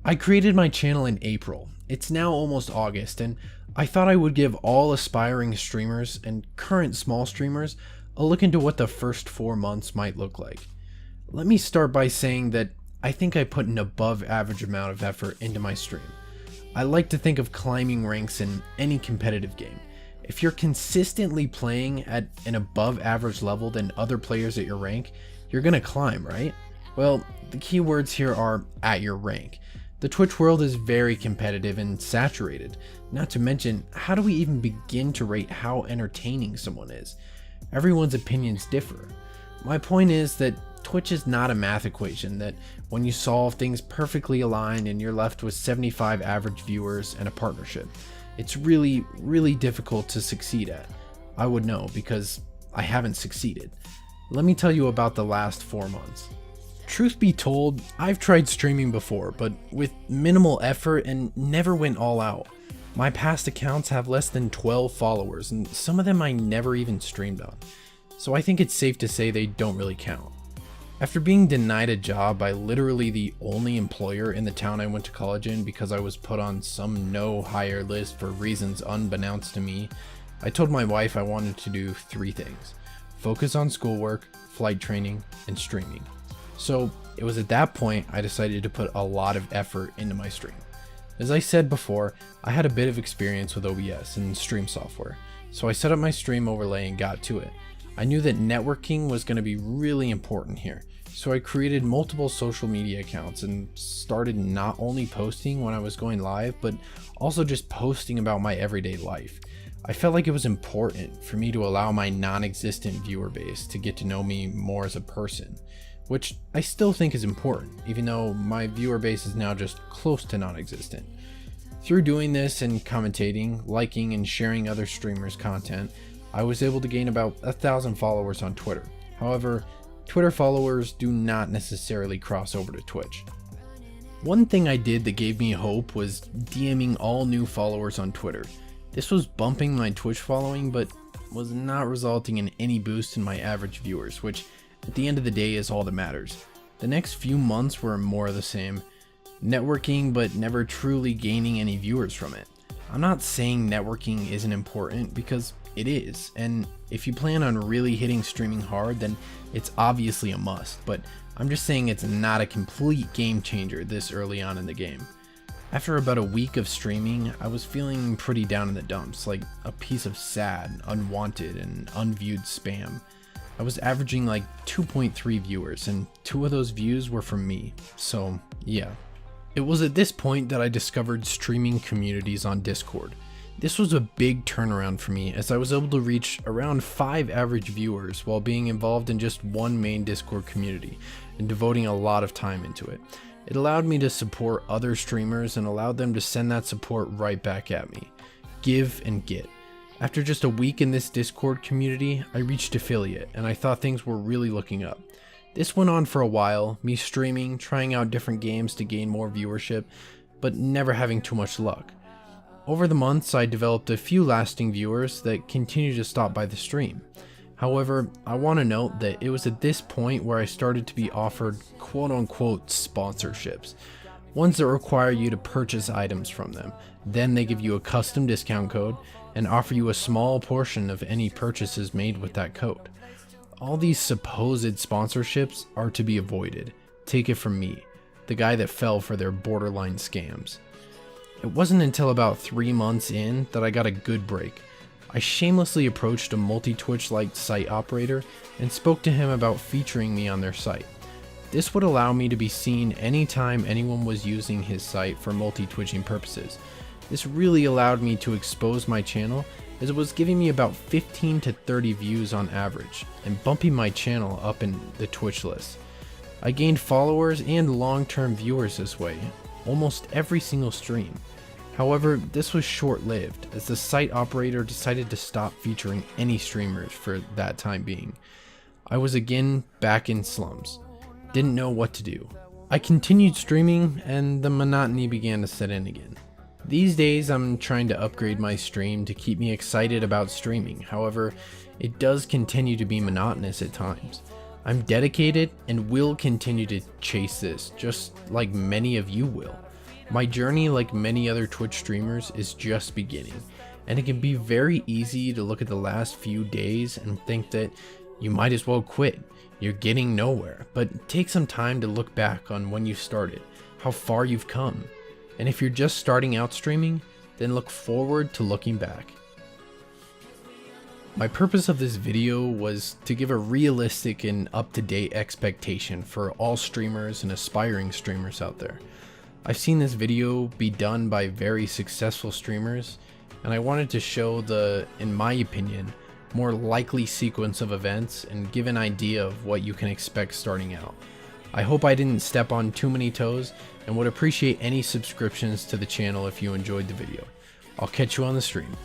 I created my channel in April. It's now almost August, and I thought I would give all aspiring streamers and current small streamers a look into what the first 4 months might look like. Let me start by saying that I think I put an above average amount of effort into my stream. I like to think of climbing ranks in any competitive game. If you're consistently playing at an above average level than other players at your rank, you're gonna climb, right? Well, the key words here are at your rank. The Twitch world is very competitive and saturated. Not to mention, how do we even begin to rate how entertaining someone is? Everyone's opinions differ. My point is that Twitch is not a math equation that when you solve things perfectly aligned and you're left with 75 average viewers and a partnership. It's really difficult to succeed at. I would know because I haven't succeeded. Let me tell you about the last 4 months. Truth be told, I've tried streaming before, but with minimal effort and never went all out. My past accounts have less than 12 followers, and some of them I never even streamed on. So I think it's safe to say they don't really count. After being denied a job by literally the only employer in the town I went to college in because I was put on some no hire list for reasons unbeknownst to me, I told my wife I wanted to do 3 things: focus on schoolwork, flight training, and streaming. So it was at that point I decided to put a lot of effort into my stream. As I said before, I had a bit of experience with OBS and stream software, so I set up my stream overlay and got to it. I knew that networking was going to be really important here, so I created multiple social media accounts and started not only posting when I was going live, but also just posting about my everyday life. I felt like it was important for me to allow my non-existent viewer base to get to know me more as a person, which I still think is important, even though my viewer base is now just close to non-existent. Through doing this and commentating, liking, and sharing other streamers' content, I was able to gain about 1,000 followers on Twitter. However, Twitter followers do not necessarily cross over to Twitch. One thing I did that gave me hope was DMing all new followers on Twitter. This was bumping my Twitch following, but was not resulting in any boost in my average viewers, which at the end of the day is all that matters. The next few months were more of the same, networking but never truly gaining any viewers from it. I'm not saying networking isn't important, because it is, and if you plan on really hitting streaming hard, then it's obviously a must, but I'm just saying it's not a complete game changer this early on in the game. After about a week of streaming, I was feeling pretty down in the dumps, like a piece of sad, unwanted, and unviewed spam. I was averaging like 2.3 viewers, and 2 of those views were from me, so yeah. It was at this point that I discovered streaming communities on Discord. This was a big turnaround for me, as I was able to reach around 5 average viewers while being involved in just one main Discord community and devoting a lot of time into it. It allowed me to support other streamers and allowed them to send that support right back at me. Give and get. After just a week in this Discord community, I reached affiliate, and I thought things were really looking up. This went on for a while, me streaming, trying out different games to gain more viewership, but never having too much luck. Over the months, I developed a few lasting viewers that continue to stop by the stream. However, I want to note that it was at this point where I started to be offered quote-unquote sponsorships, ones that require you to purchase items from them. Then they give you a custom discount code and offer you a small portion of any purchases made with that code. All these supposed sponsorships are to be avoided. Take it from me, the guy that fell for their borderline scams. It wasn't until about 3 months in that I got a good break. I shamelessly approached a MultiTwitch-like site operator and spoke to him about featuring me on their site. This would allow me to be seen anytime anyone was using his site for multi-twitching purposes. This really allowed me to expose my channel, as it was giving me about 15 to 30 views on average and bumping my channel up in the Twitch list. I gained followers and long-term viewers this way, almost every single stream. However, this was short-lived, as the site operator decided to stop featuring any streamers for that time being. I was again back in slums. Didn't know what to do. I continued streaming, and the monotony began to set in again. These days, I'm trying to upgrade my stream to keep me excited about streaming. However, it does continue to be monotonous at times. I'm dedicated and will continue to chase this, just like many of you will. My journey, like many other Twitch streamers, is just beginning, and it can be very easy to look at the last few days and think that you might as well quit. You're getting nowhere, but take some time to look back on when you started, how far you've come, and if you're just starting out streaming, then look forward to looking back. My purpose of this video was to give a realistic and up-to-date expectation for all streamers and aspiring streamers out there. I've seen this video be done by very successful streamers, and I wanted to show the, in my opinion, more likely sequence of events and give an idea of what you can expect starting out. I hope I didn't step on too many toes and would appreciate any subscriptions to the channel if you enjoyed the video. I'll catch you on the stream.